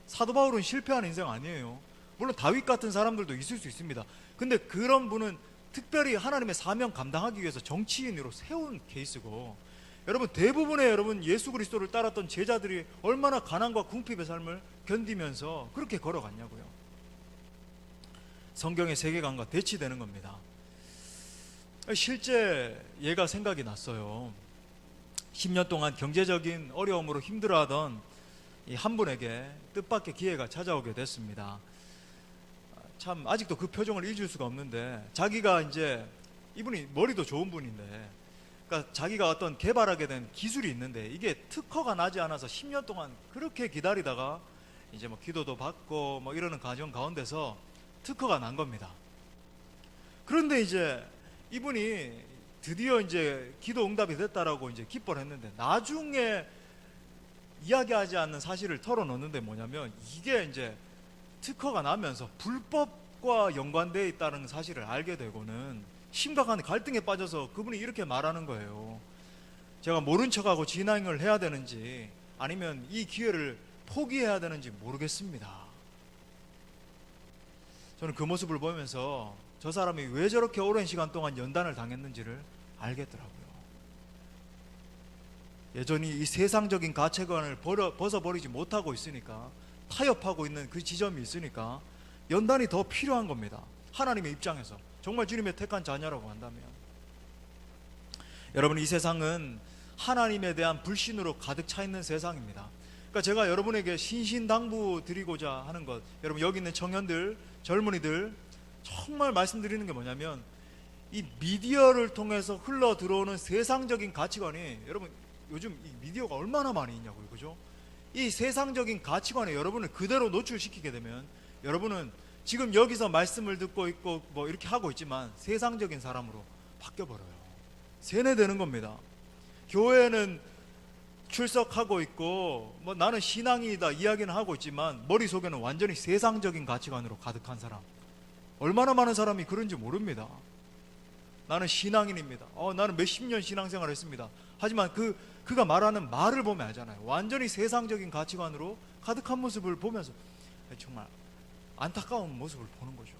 사도 바울은 실패한 인생 아니에요. 물론 다윗 같은 사람들도 있을 수 있습니다. 근데 그런 분은 특별히 하나님의 사명 감당하기 위해서 정치인으로 세운 케이스고, 여러분 대부분의 여러분 예수 그리스도를 따랐던 제자들이 얼마나 가난과 궁핍의 삶을 견디면서 그렇게 걸어갔냐고요. 성경의 세계관과 대치되는 겁니다. 실제 얘가 생각이 났어요. 10년 동안 경제적인 어려움으로 힘들어하던 이 한 분에게 뜻밖의 기회가 찾아오게 됐습니다. 참 아직도 그 표정을 잊을 수가 없는데, 자기가 이제 이분이 머리도 좋은 분인데, 그러니까 자기가 어떤 개발하게 된 기술이 있는데 이게 특허가 나지 않아서 10년 동안 그렇게 기다리다가 이제 뭐 기도도 받고 뭐 이러는 과정 가운데서 특허가 난 겁니다. 그런데 이제 이분이 드디어 이제 기도 응답이 됐다라고 이제 기뻐를 했는데, 나중에 이야기하지 않는 사실을 털어놓는데 뭐냐면, 이게 이제 특허가 나면서 불법과 연관되어 있다는 사실을 알게 되고는 심각한 갈등에 빠져서 그분이 이렇게 말하는 거예요. 제가 모른 척하고 진행을 해야 되는지 아니면 이 기회를 포기해야 되는지 모르겠습니다. 저는 그 모습을 보면서 저 사람이 왜 저렇게 오랜 시간 동안 연단을 당했는지를 알겠더라고요. 여전히 이 세상적인 가치관을 벗어버리지 못하고 있으니까, 타협하고 있는 그 지점이 있으니까 연단이 더 필요한 겁니다. 하나님의 입장에서 정말 주님의 택한 자녀라고 한다면. 여러분, 이 세상은 하나님에 대한 불신으로 가득 차 있는 세상입니다. 그러니까 제가 여러분에게 신신당부 드리고자 하는 것, 여러분 여기 있는 청년들, 젊은이들 정말 말씀드리는 게 뭐냐면, 이 미디어를 통해서 흘러 들어오는 세상적인 가치관이, 여러분 요즘 이 미디어가 얼마나 많이 있냐고요, 그죠? 이 세상적인 가치관에 여러분을 그대로 노출시키게 되면 여러분은 지금 여기서 말씀을 듣고 있고 뭐 이렇게 하고 있지만 세상적인 사람으로 바뀌어버려요. 세뇌되는 겁니다. 교회는 출석하고 있고 뭐 나는 신앙이다 이야기는 하고 있지만 머릿속에는 완전히 세상적인 가치관으로 가득한 사람, 얼마나 많은 사람이 그런지 모릅니다. 나는 신앙인입니다. 나는 몇십 년 신앙생활을 했습니다. 하지만 그가 말하는 말을 보면 알잖아요. 완전히 세상적인 가치관으로 가득한 모습을 보면서 정말 안타까운 모습을 보는 거죠.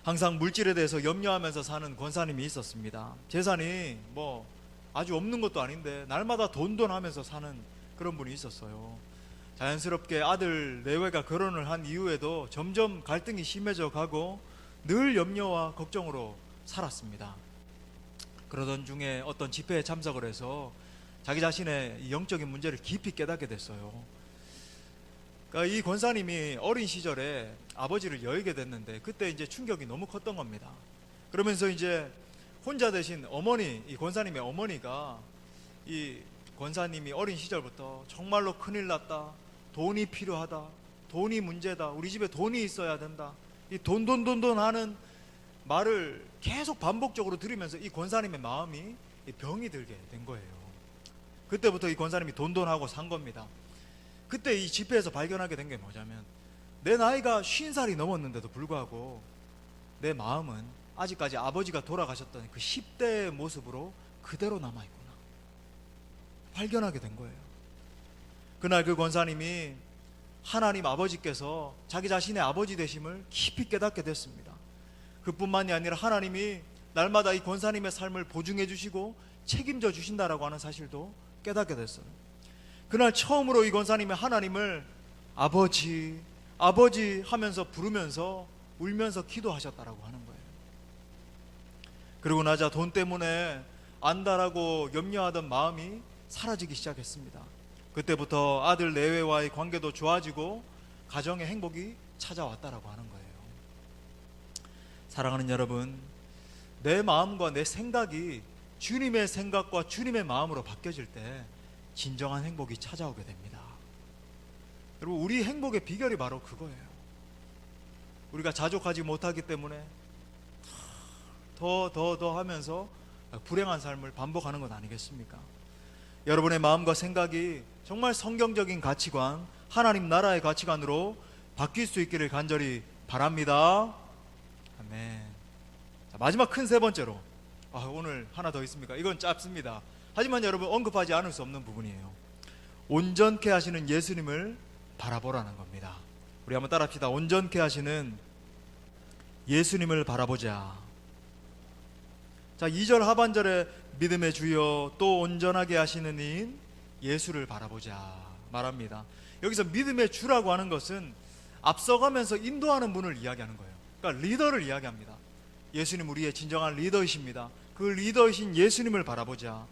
항상 물질에 대해서 염려하면서 사는 권사님이 있었습니다. 재산이 뭐 아주 없는 것도 아닌데 날마다 돈돈 하면서 사는 그런 분이 있었어요. 자연스럽게 아들 내외가 결혼을 한 이후에도 점점 갈등이 심해져 가고 늘 염려와 걱정으로 살았습니다. 그러던 중에 어떤 집회에 참석을 해서 자기 자신의 영적인 문제를 깊이 깨닫게 됐어요. 그러니까 이 권사님이 어린 시절에 아버지를 여의게 됐는데 그때 이제 충격이 너무 컸던 겁니다. 그러면서 이제 혼자 되신 어머니, 이 권사님의 어머니가 이 권사님이 어린 시절부터 정말로 큰일 났다, 돈이 필요하다, 돈이 문제다, 우리 집에 돈이 있어야 된다, 이 돈 하는 말을 계속 반복적으로 들으면서 이 권사님의 마음이 병이 들게 된 거예요. 그때부터 이 권사님이 돈하고 산 겁니다. 그때 이 집회에서 발견하게 된 게 뭐냐면, 내 나이가 50살이 넘었는데도 불구하고 내 마음은 아직까지 아버지가 돌아가셨던 그 10대의 모습으로 그대로 남아있구나 발견하게 된 거예요. 그날 그 권사님이 하나님 아버지께서 자기 자신의 아버지 되심을 깊이 깨닫게 됐습니다. 그뿐만이 아니라 하나님이 날마다 이 권사님의 삶을 보증해 주시고 책임져 주신다라고 하는 사실도 깨닫게 됐어요. 그날 처음으로 이 권사님이 하나님을 아버지, 아버지 하면서 부르면서 울면서 기도하셨다라고 하는 거예요. 그리고 나자 돈 때문에 안다라고 염려하던 마음이 사라지기 시작했습니다. 그때부터 아들 내외와의 관계도 좋아지고 가정의 행복이 찾아왔다라고 하는 거예요. 사랑하는 여러분, 내 마음과 내 생각이 주님의 생각과 주님의 마음으로 바뀌어질 때 진정한 행복이 찾아오게 됩니다. 여러분, 우리 행복의 비결이 바로 그거예요. 우리가 자족하지 못하기 때문에 더 하면서 불행한 삶을 반복하는 것 아니겠습니까? 여러분의 마음과 생각이 정말 성경적인 가치관, 하나님 나라의 가치관으로 바뀔 수 있기를 간절히 바랍니다. 아멘. 마지막 큰 세 번째로, 오늘 하나 더 있습니까? 이건 짧습니다. 하지만 여러분 언급하지 않을 수 없는 부분이에요. 온전케 하시는 예수님을 바라보라는 겁니다. 우리 한번 따라합시다. 온전케 하시는 예수님을 바라보자. 자, 2절 하반절에 믿음의 주여 또 온전하게 하시는 이인 예수를 바라보자 말합니다. 여기서 믿음의 주라고 하는 것은 앞서가면서 인도하는 분을 이야기하는 거예요. 그러니까 리더를 이야기합니다. 예수님 우리의 진정한 리더이십니다. 그 리더이신 예수님을 바라보자.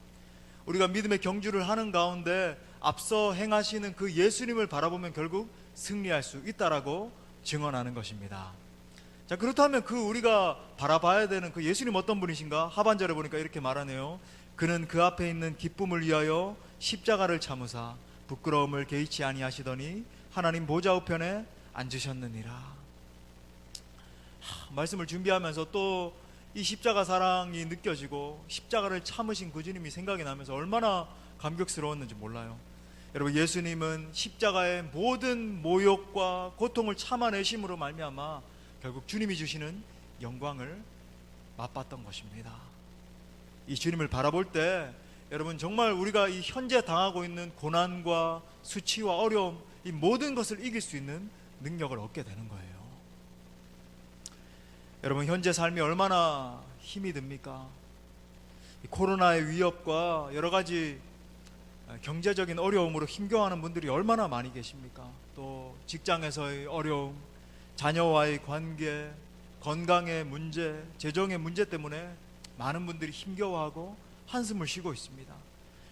우리가 믿음의 경주를 하는 가운데 앞서 행하시는 그 예수님을 바라보면 결국 승리할 수 있다라고 증언하는 것입니다. 자, 그렇다면 그 우리가 바라봐야 되는 그 예수님 어떤 분이신가? 하반절에 보니까 이렇게 말하네요. 그는 그 앞에 있는 기쁨을 위하여 십자가를 참으사 부끄러움을 개의치 아니하시더니 하나님 보좌 우편에 앉으셨느니라. 말씀을 준비하면서 또 이 십자가 사랑이 느껴지고 십자가를 참으신 그 주님이 생각이 나면서 얼마나 감격스러웠는지 몰라요. 여러분, 예수님은 십자가의 모든 모욕과 고통을 참아내심으로 말미암아 결국 주님이 주시는 영광을 맛봤던 것입니다. 이 주님을 바라볼 때 여러분 정말 우리가 이 현재 당하고 있는 고난과 수치와 어려움, 이 모든 것을 이길 수 있는 능력을 얻게 되는 거예요. 여러분, 현재 삶이 얼마나 힘이 듭니까? 이 코로나의 위협과 여러 가지 경제적인 어려움으로 힘겨워하는 분들이 얼마나 많이 계십니까? 또 직장에서의 어려움, 자녀와의 관계, 건강의 문제, 재정의 문제 때문에 많은 분들이 힘겨워하고 한숨을 쉬고 있습니다.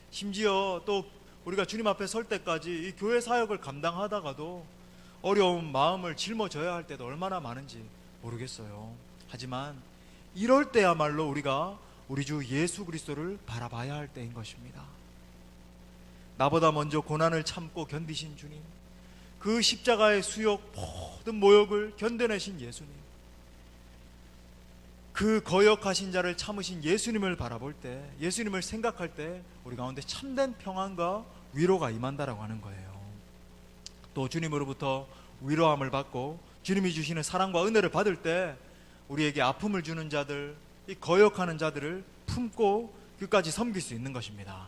심지어 또 우리가 주님 앞에 설 때까지 이 교회 사역을 감당하다가도 어려운 마음을 짊어져야 할 때도 얼마나 많은지 모르겠어요. 하지만 이럴 때야말로 우리가 우리 주 예수 그리스도를 바라봐야 할 때인 것입니다. 나보다 먼저 고난을 참고 견디신 주님, 그 십자가의 수욕, 모든 모욕을 견뎌내신 예수님, 그 거역하신 자를 참으신 예수님을 바라볼 때, 예수님을 생각할 때 우리 가운데 참된 평안과 위로가 임한다라고 하는 거예요. 또 주님으로부터 위로함을 받고 주님이 주시는 사랑과 은혜를 받을 때 우리에게 아픔을 주는 자들, 이 거역하는 자들을 품고 끝까지 섬길 수 있는 것입니다.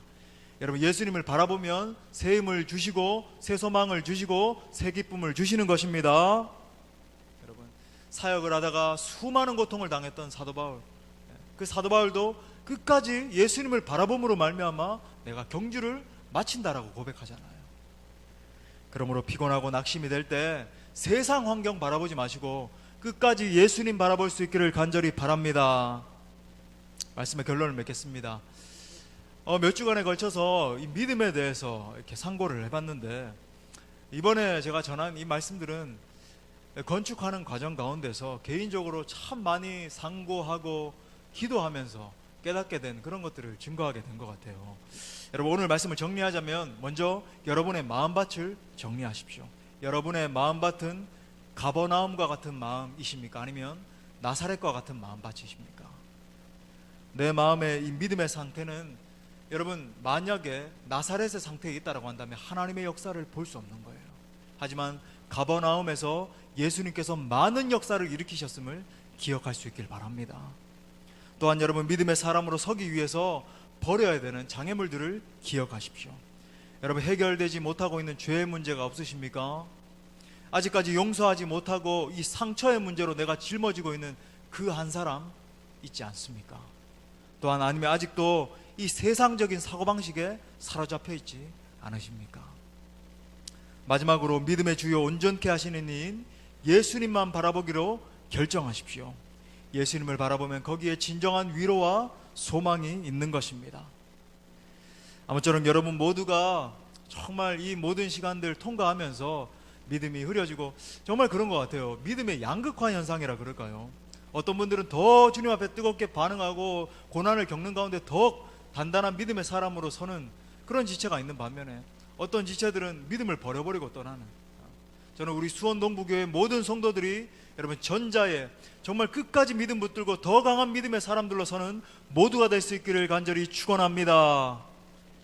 여러분, 예수님을 바라보면 새 힘을 주시고 새 소망을 주시고 새 기쁨을 주시는 것입니다. 여러분, 사역을 하다가 수많은 고통을 당했던 사도 바울, 그 사도 바울도 끝까지 예수님을 바라봄으로 말미암아 내가 경주를 마친다라고 고백하잖아요. 그러므로 피곤하고 낙심이 될 때 세상 환경 바라보지 마시고 끝까지 예수님 바라볼 수 있기를 간절히 바랍니다. 말씀의 결론을 맺겠습니다. 몇 주간에 걸쳐서 이 믿음에 대해서 이렇게 상고를 해봤는데, 이번에 제가 전한 이 말씀들은 건축하는 과정 가운데서 개인적으로 참 많이 상고하고 기도하면서 깨닫게 된 그런 것들을 증거하게 된 것 같아요. 여러분, 오늘 말씀을 정리하자면 먼저 여러분의 마음밭을 정리하십시오. 여러분의 마음밭은 가버나움과 같은 마음이십니까? 아니면 나사렛과 같은 마음밭이십니까? 내 마음의 이 믿음의 상태는 여러분, 만약에 나사렛의 상태에 있다고 한다면 하나님의 역사를 볼 수 없는 거예요. 하지만 가버나움에서 예수님께서 많은 역사를 일으키셨음을 기억할 수 있길 바랍니다. 또한 여러분, 믿음의 사람으로 서기 위해서 버려야 되는 장애물들을 기억하십시오. 여러분, 해결되지 못하고 있는 죄의 문제가 없으십니까? 아직까지 용서하지 못하고 이 상처의 문제로 내가 짊어지고 있는 그 한 사람 있지 않습니까? 또한 아니면 아직도 이 세상적인 사고방식에 사로잡혀 있지 않으십니까? 마지막으로 믿음의 주요 온전케 하시는 이인 예수님만 바라보기로 결정하십시오. 예수님을 바라보면 거기에 진정한 위로와 소망이 있는 것입니다. 아무쪼록 여러분 모두가 정말 이 모든 시간들 통과하면서 믿음이 흐려지고, 정말 그런 것 같아요. 믿음의 양극화 현상이라 그럴까요? 어떤 분들은 더 주님 앞에 뜨겁게 반응하고 고난을 겪는 가운데 더 단단한 믿음의 사람으로 서는 그런 지체가 있는 반면에 어떤 지체들은 믿음을 버려버리고 떠나는, 저는 우리 수원동부교회 모든 성도들이 여러분 전자에 정말 끝까지 믿음 붙들고 더 강한 믿음의 사람들로 서는 모두가 될 수 있기를 간절히 축원합니다.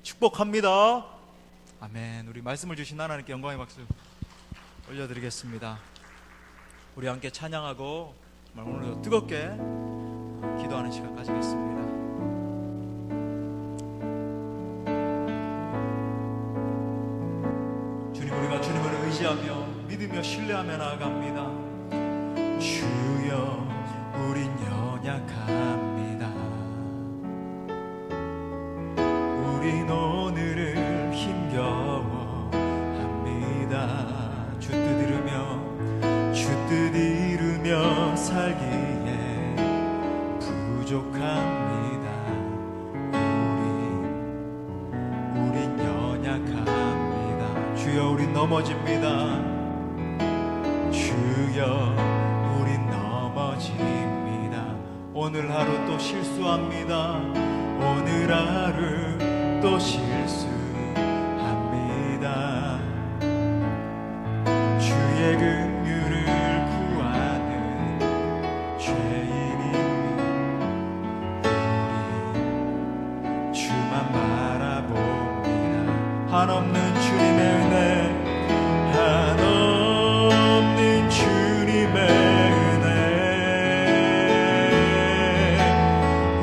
축복합니다. 아멘. 우리 말씀을 주신 하나님께 영광의 박수 올려드리겠습니다. 우리 함께 찬양하고 오늘도 뜨겁게 기도하는 시간 가지겠습니다. 주님, 우리가 주님을 의지하며 믿으며 신뢰하며 나아갑니다. 주여, 우린 연약합니다. 우린 오늘을 힘겨워합니다. 주 뜻 이루며 살기에 부족합니다. 우린 연약합니다. 주여, 우린 넘어집니다. 주여, 우린 넘어집니다. 오늘 하루 또 실수합니다. 오늘 하루 또 실수합니다. 주의 긍휼을 구하는 죄인입니다. 우리 주만 바라봅니다. 한없는 주님의 은혜, 한없는 주님의 은혜,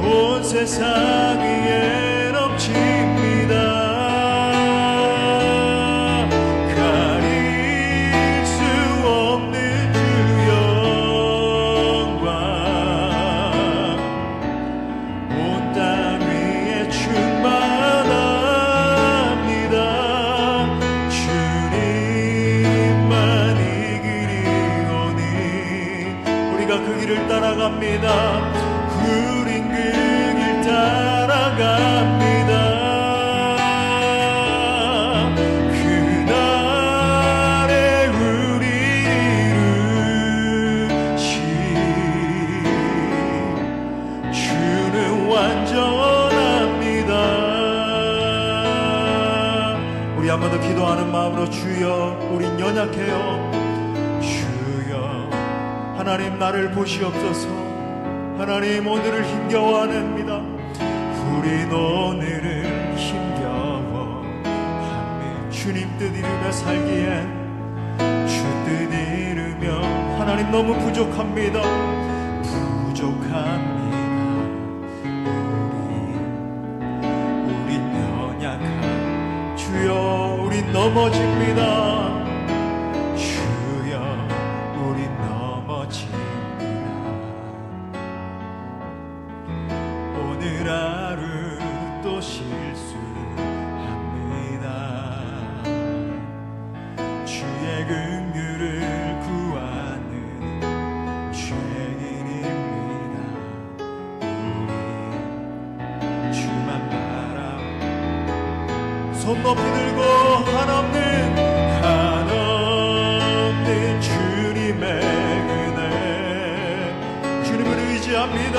온 세상 위에 넘칩니다. 우린 그 길 따라갑니다. 그날에 우리 이루시 주는 완전합니다. 우리 한 번 더 기도하는 마음으로 주여, 우린 연약해요. 하나님, 나를 보시옵소서. 하나님, 오늘을 힘겨워합니다. 우린 오늘을 힘겨워합니다. 주님 뜻 이루며 살기에 주 뜻 이루며 하나님 너무 부족합니다. 우린 연약한 주여, 우린 넘어집니다. 오늘 하루 또 실수합니다. 주의 긍휼을 구하는 죄인입니다. 우리 주만 바라보고 손 높이 들고 한없는 주님의 은혜, 주님을 의지합니다.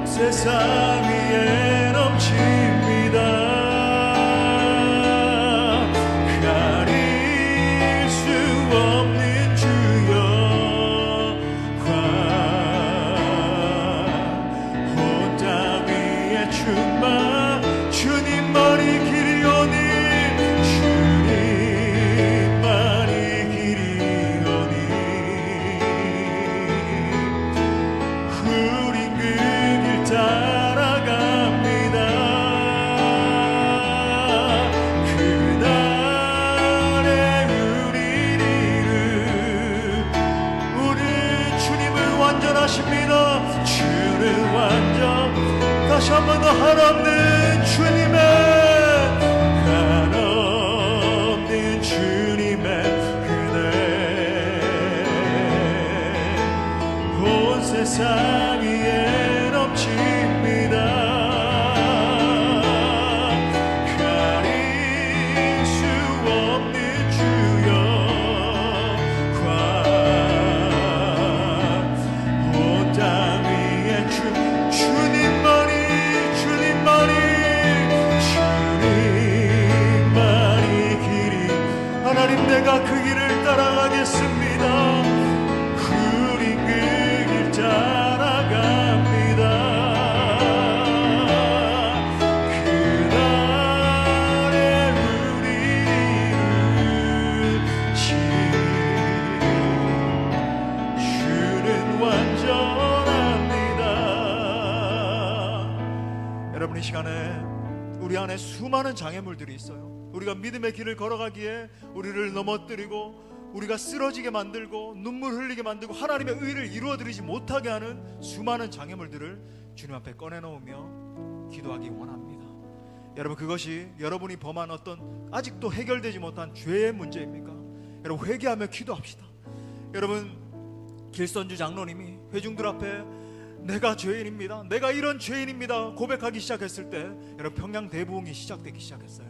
세상 위에 넘칩니다. 가릴 수 없는 주여 과 온 땅 위에 충만 주님만이 길이오니 주님만이 길이오니 우린 그 따라갑니다. 그날에 우리 주님을 완전하십니다. 주는 완전. 다시 한 번 더 한없는 주님의 은혜, 온 세상 위에 넘칩니다. 가릴 수 없는 주여 과 온 땅 위에 주님만이 길이. 하나님, 내가 그 길을 따라가겠습니다. 우린 그 길 따라갑니다. 여러분, 이 시간에 우리 안에 수많은 장애물들이 있어요. 우리가 믿음의 길을 걸어가기에 우리를 넘어뜨리고 우리가 쓰러지게 만들고 눈물 흘리게 만들고 하나님의 의를 이루어드리지 못하게 하는 수많은 장애물들을 주님 앞에 꺼내놓으며 기도하기 원합니다. 여러분, 그것이 여러분이 범한 어떤 아직도 해결되지 못한 죄의 문제입니까? 여러분, 회개하며 기도합시다. 여러분, 길선주 장로님이 회중들 앞에 내가 죄인입니다, 내가 이런 죄인입니다 고백하기 시작했을 때 여러분, 평양 대부흥이 시작되기 시작했어요.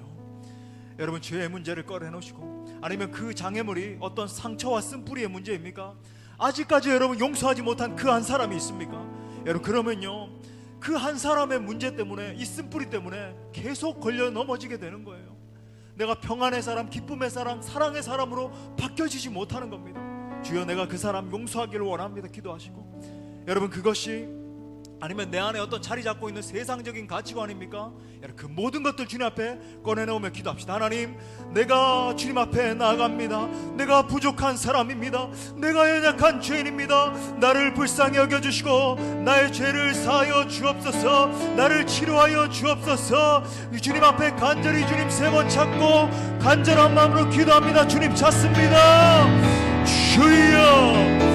여러분, 죄의 문제를 꺼내놓으시고, 아니면 그 장애물이 어떤 상처와 쓴뿌리의 문제입니까? 아직까지 여러분 용서하지 못한 그 한 사람이 있습니까? 여러분, 그러면요, 그 한 사람의 문제 때문에, 이 쓴뿌리 때문에 계속 걸려 넘어지게 되는 거예요. 내가 평안의 사람, 기쁨의 사람, 사랑의 사람으로 바뀌어지지 못하는 겁니다. 주여, 내가 그 사람 용서하기를 원합니다. 기도하시고, 여러분, 그것이 아니면 내 안에 어떤 자리 잡고 있는 세상적인 가치관입니까? 여러분, 그 모든 것들 주님 앞에 꺼내놓으며 기도합시다. 하나님, 내가 주님 앞에 나아갑니다. 내가 부족한 사람입니다. 내가 연약한 죄인입니다. 나를 불쌍히 여겨주시고 나의 죄를 사하여 주옵소서. 나를 치료하여 주옵소서. 주님 앞에 간절히 주님 3번 찾고 간절한 마음으로 기도합니다. 주님 찾습니다. 주여,